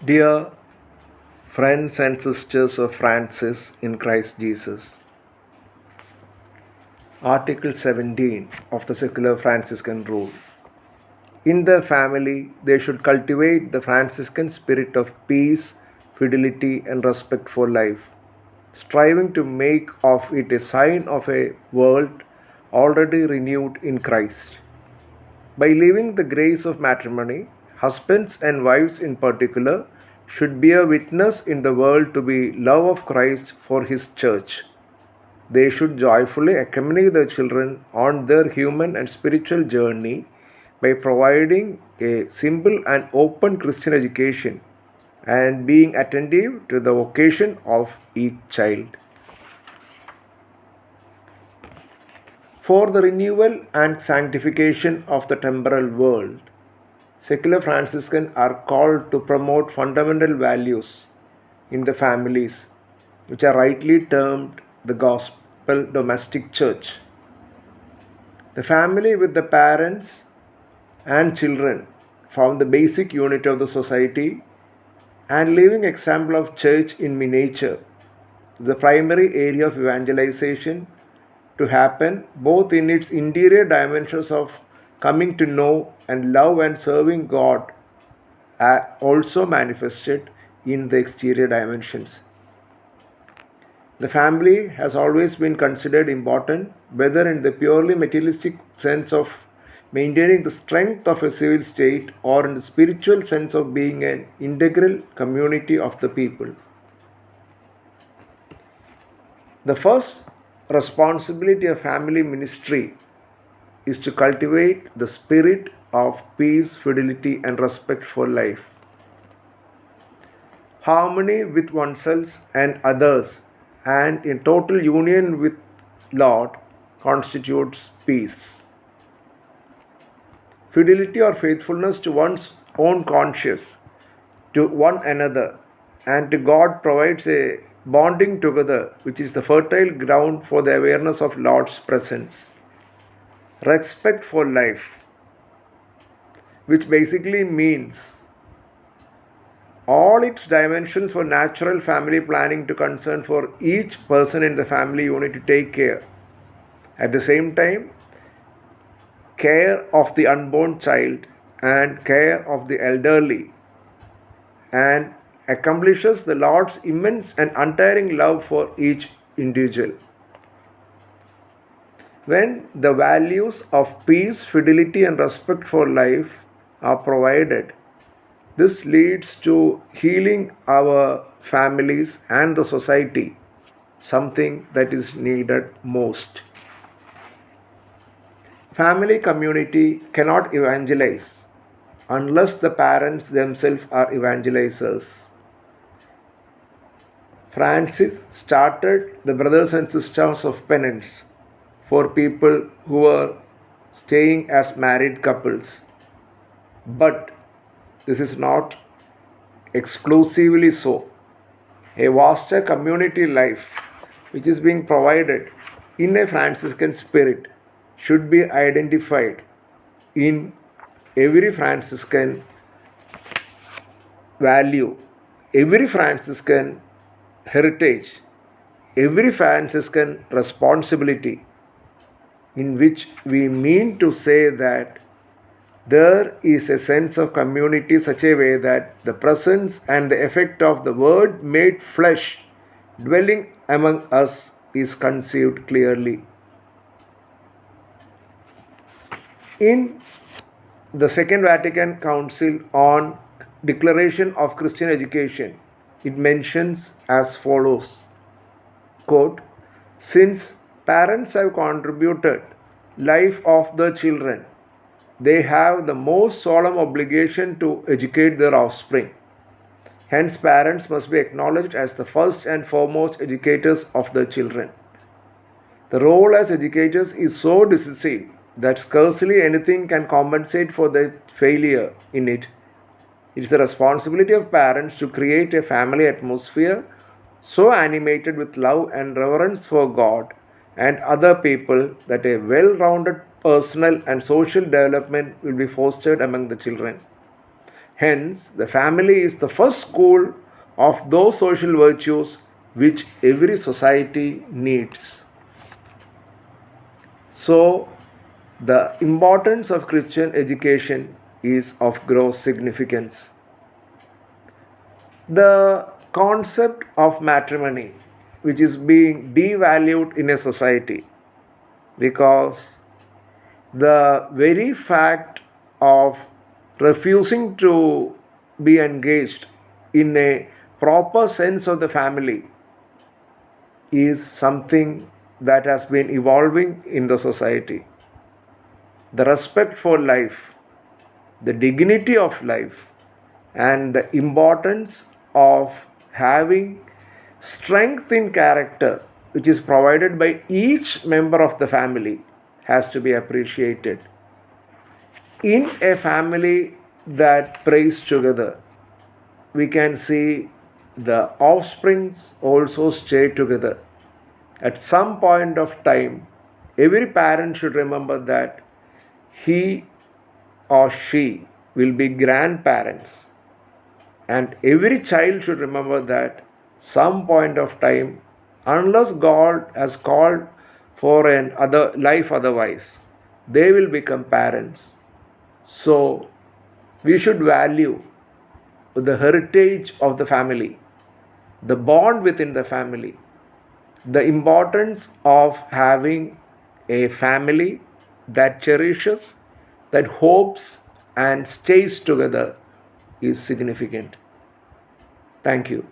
Dear friends and sisters of Francis in Christ Jesus, Article 17 of the Secular Franciscan Rule. In the family, they should cultivate the Franciscan spirit of peace, fidelity, and respect for life, striving to make of it a sign of a world already renewed in Christ. By living the grace of matrimony, husbands and wives in particular should bear witness in the world to be love of Christ for his church. They should joyfully accompany their children on their human and spiritual journey by providing a simple and open Christian education and being attentive to the vocation of each child. For the renewal and sanctification of the temporal world, secular Franciscans are called to promote fundamental values in the families, which are rightly termed the gospel domestic church. The family with the parents and children form the basic unit of the society and living example of church in miniature. The primary area of evangelization to happen both in its interior dimensions of coming to know and love and serving God are also manifested in the exterior dimensions. The family has always been considered important, whether in the purely materialistic sense of maintaining the strength of a civil state or in the spiritual sense of being an integral community of the people. The first responsibility of family ministry is to cultivate the spirit of peace, fidelity, and respect for life. Harmony with oneself and others, and in total union with Lord, constitutes peace. Fidelity or faithfulness to one's own conscience, to one another, and to God provides a bonding together which is the fertile ground for the awareness of Lord's presence. Respect for life, which basically means all its dimensions for natural family planning to concern for each person in the family unit to take care. At the same time, care of the unborn child and care of the elderly and accomplishes the Lord's immense and untiring love for each individual. When the values of peace, fidelity, and respect for life are provided, this leads to healing our families and the society, something that is needed most. Family community cannot evangelize unless the parents themselves are evangelizers. Francis started the Brothers and Sisters of Penance for people who were staying as married couples. But this is not exclusively so. A vaster community life which is being provided in a Franciscan spirit should be identified in every Franciscan value, every Franciscan heritage, every Franciscan responsibility, in which we mean to say that there is a sense of community such a way that the presence and the effect of the Word made flesh dwelling among us is conceived clearly. In the Second Vatican Council on Declaration of Christian Education, it mentions as follows, quote, since parents have contributed life of the children, they have the most solemn obligation to educate their offspring. Hence, parents must be acknowledged as the first and foremost educators of their children. The role as educators is so decisive that scarcely anything can compensate for their failure in it. It is the responsibility of parents to create a family atmosphere so animated with love and reverence for God and other people that a well-rounded personal and social development will be fostered among the children. Hence, the family is the first school of those social virtues which every society needs. So, the importance of Christian education is of gross significance. The concept of matrimony, which is being devalued in a society, because the very fact of refusing to be engaged in a proper sense of the family is something that has been evolving in the society. The respect for life, the dignity of life, and the importance of having strength in character, which is provided by each member of the family, has to be appreciated. In a family that prays together, we can see the offsprings also stay together. At some point of time, every parent should remember that he or she will be grandparents, and every child should remember that some point of time, unless God has called for an other life otherwise, they will become parents. So we should value the heritage of the family, the bond within the family, the importance of having a family that cherishes, that hopes, and stays together is significant. Thank you.